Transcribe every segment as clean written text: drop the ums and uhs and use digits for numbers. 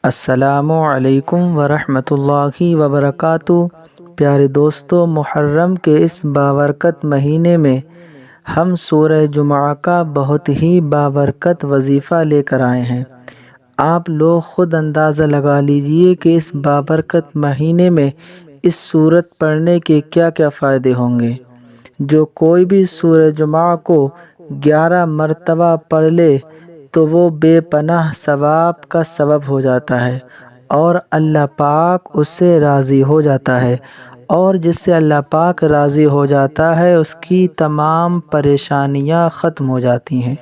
अस्सलामु अलैकुम वरहमतुल्लाहि वबरकातुहू। प्यारे दोस्तों, मुहर्रम के इस बाबरकत महीने में हम सूरह जुमा का बहुत ही बाबरकत वजीफ़ा लेकर आए हैं। आप लोग ख़ुद अंदाज़ा लगा लीजिए कि इस बाबरकत महीने में इस सूरत पढ़ने के क्या क्या फ़ायदे होंगे। जो कोई भी सूरह जुमा को 11 मरतबा पढ़ ले तो वो बेपनाह सवाब का सबब हो जाता है और अल्लाह पाक उससे राज़ी हो जाता है, और जिससे अल्लाह पाक राज़ी हो जाता है उसकी तमाम परेशानियां ख़त्म हो जाती हैं।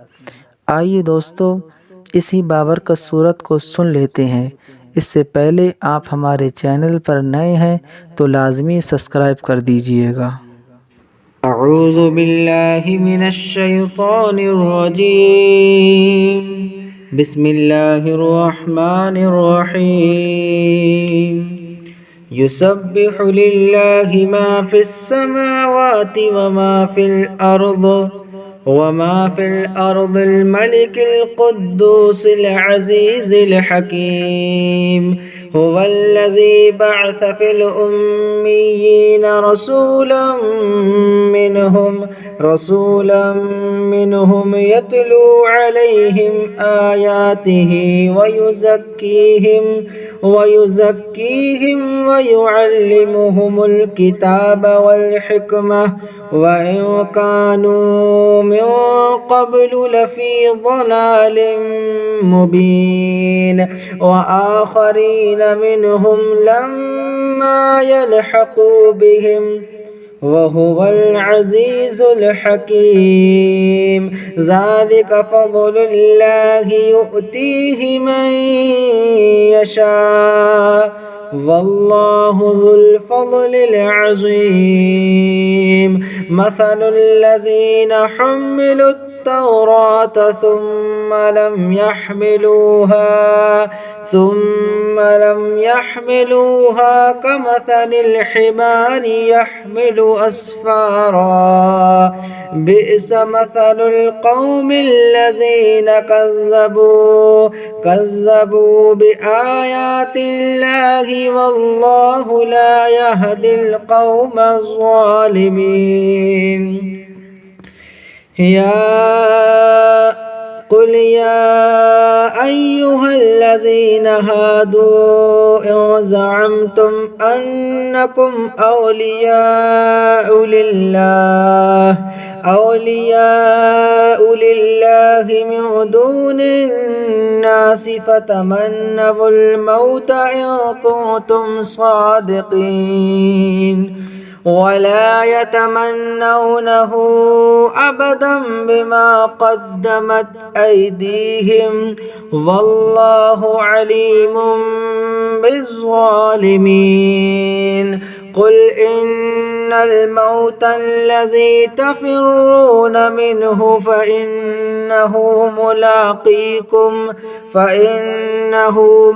आइए दोस्तों, इसी बाबरकत सूरत को सुन लेते हैं। इससे पहले आप हमारे चैनल पर नए हैं तो लाज़मी सब्सक्राइब कर दीजिएगा। अऊज़ु बिल्लाहि मिनश शैतानिर रजीम। बिस्मिल्लाहिर रहमानिर रहीम। युसब्बिहु लिल्लाहि मा फिस समावाति व मा फिल अर्दिल मलिकिल कुद्दूसिल अज़ीज़िल हकीम। हुवल्लज़ी बअस फ़िल उम्मिय्यीन रसूलन मिनहुम यतलू अलैहिम आयातिही वयुज़क्कीहिम वयुअल्लिमुहुमुल किताब वल हिकमह व इन कानू मिन क़ब्लु लफ़ी ज़लालिम मुबीन व आख़रीन मिनहुम लम्मा यल्हक़ू बिहिम वहुवल अज़ीज़ुल हकीम। ज़ालिक फ़ज़्लुल्लाहि युअतीहि मन यशा वल्लाहु ज़ुल फ़ज़्लिल अज़ीम। मसलुल्लज़ीना हुम्मिलुत तौरात ثم لم يحملوها كمثل الحمار يحمل أسفارا بئس مثل القوم الذين كذبوا بآيات الله والله لا يهدي القوم الظالمين. قل يا أيها الذين هادوا إن زعمتم أنكم أولياء لله من دون الناس فتمنوا الموت إن كنتم صادقين ولا يتمنونه أبدا بما قدمت أيديهم والله عليم بالظالمين. قل إن الموت الذي تفرون منه فإنه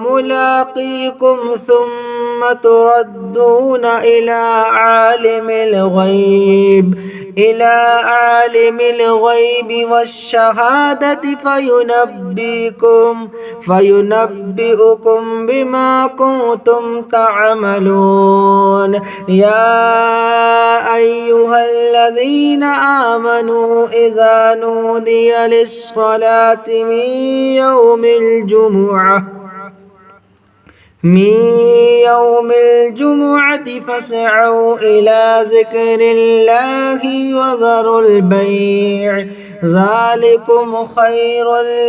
ملاقيكم ثم تردون إلى عالم الغيب والشهادة فينبئكم بما كنتم تعملون. يا أيها الذين آمنوا إذا نودي للصلاة من يوم الجمعة فاسعوا إلى ذكر الله وذروا البيع ذلكم خير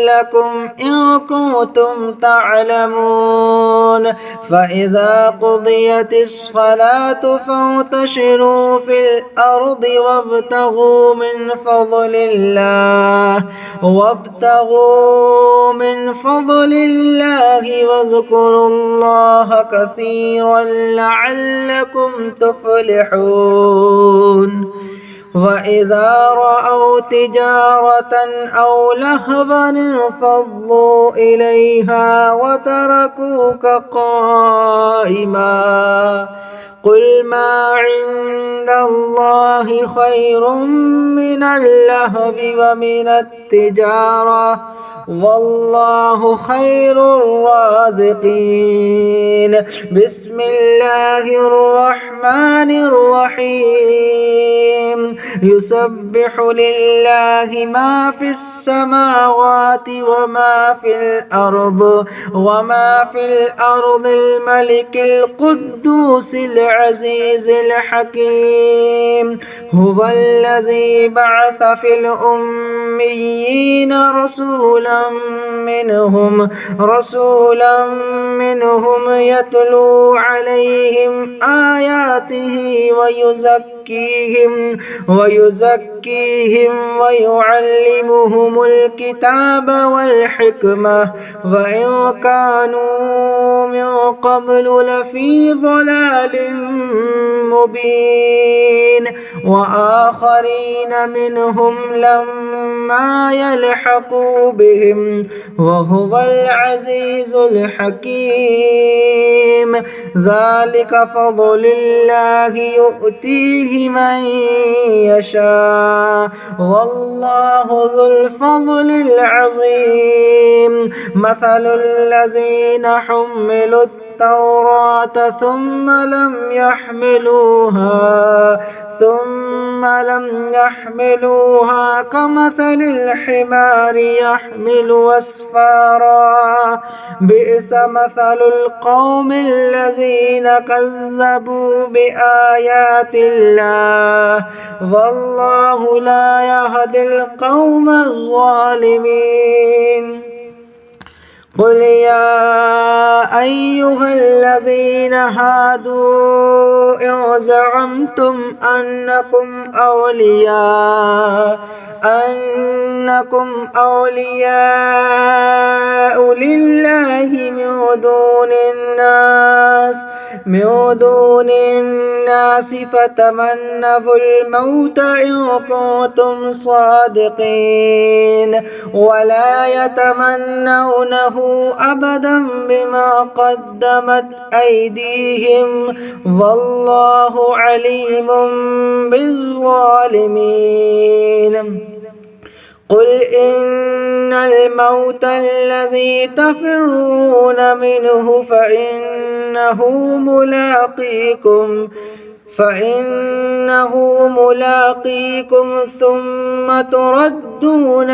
لكم إن كنتم تعلمون. فإذا قضيت الصلاة فانتشروا في الأرض وابتغوا من فضل الله واذكروا الله كثيرا لعلكم تفلحون. وإذا رأوا تجارة أو لهوا انفضوا إليها وتركوك قائما. قل ما عند الله خير من اللهو ومن التجارة والله خير الرازقين. بسم الله الرحمن الرحيم. يسبح لله ما في السماوات وما في الأرض الملك القدوس العزيز الحكيم. هو الذي بعث في الأميين رسولا منهم يتلو عليهم آياته ويزكيهم ويعلمهم الكتاب والحكمة وإن كانوا من قبل لفي ضلال مبين. وآخرين منهم لما يلحقوا بهم وهو العزيز الحكيم. ذلك فضل الله يؤتيه من يشاء والله ذو الفضل العظيم. مثل الذين حملوا التوراة ثم لم يحملوها كمثل الحمار يحمل أسفارا. بئس مثل القوم الذين كذبوا بآيات الله والله لا يهدي القوم الظالمين. قل يا أيها الذين هادوا إن زعمتم أنكم أولياء لله من دون الناس فتمنوا الموت إن كنتم صادقين ولا يتمنونه أبدا بما قدمت أيديهم والله عليم بالظالمين. قل إن الموت الذي تفرون منه فإنه ملاقيكم ثم تردون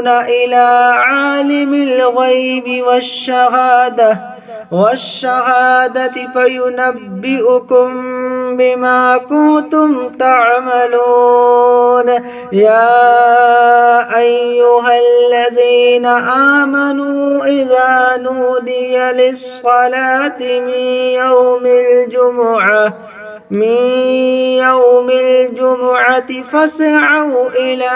إلى عالم الغيب والشهادة فينبئكم بما كنتم تعملون. يا أيها الذين آمنوا إذا نودي للصلاة من يوم الجمعة فاسعوا إلى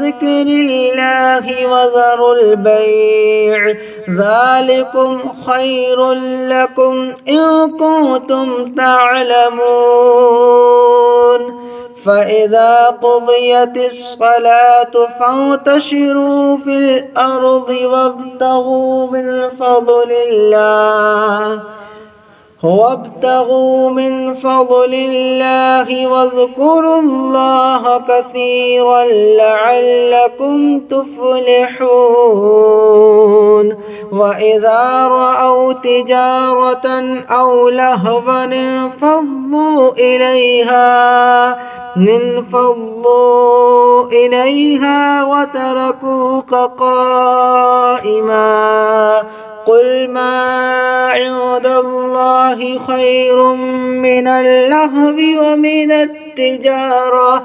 ذكر الله وذروا البيع ذلكم خير لكم إن كنتم تعلمون. فإذا قضيت الصلاة فانتشروا في الأرض وابتغوا من فضل الله واذكروا الله كثيرا لعلكم تفلحون. وإذا رأوا تجارة أو لهوا انفضوا إليها وتركوك قائما. قل ما عند الله خير من اللهو ومن التجارة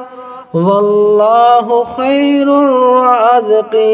والله خير الرازقين.